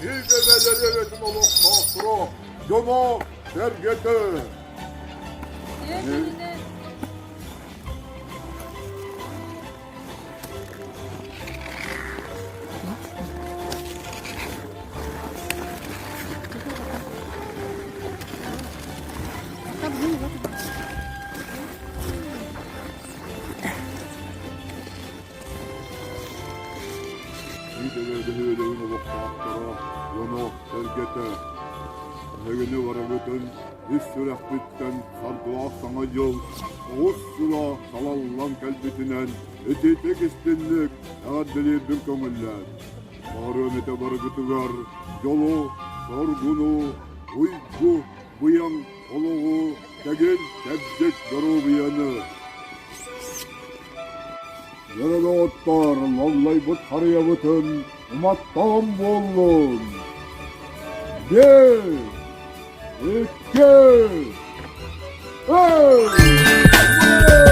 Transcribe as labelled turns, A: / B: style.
A: Bilgebeleri evetim olup sağsıra, Yono sergete.
B: Yerine.
A: Bilgebeleri evetim olup sağsıra, Yono sergete. Hegini varabıtın, üstüre bitten sardığa sana yıl, oğuz sıra salallan kalbitinen, eti tek istinlik, adili bir kömüller. Barın ete barıgıtıgar, yolu, sorgunu, uygu, buyan, oluğu, tegin, tebcek, yoru biyanı. Yarada otlar, lallay bıt harıya bıtın, umattan bollun. Bir, iki, üç.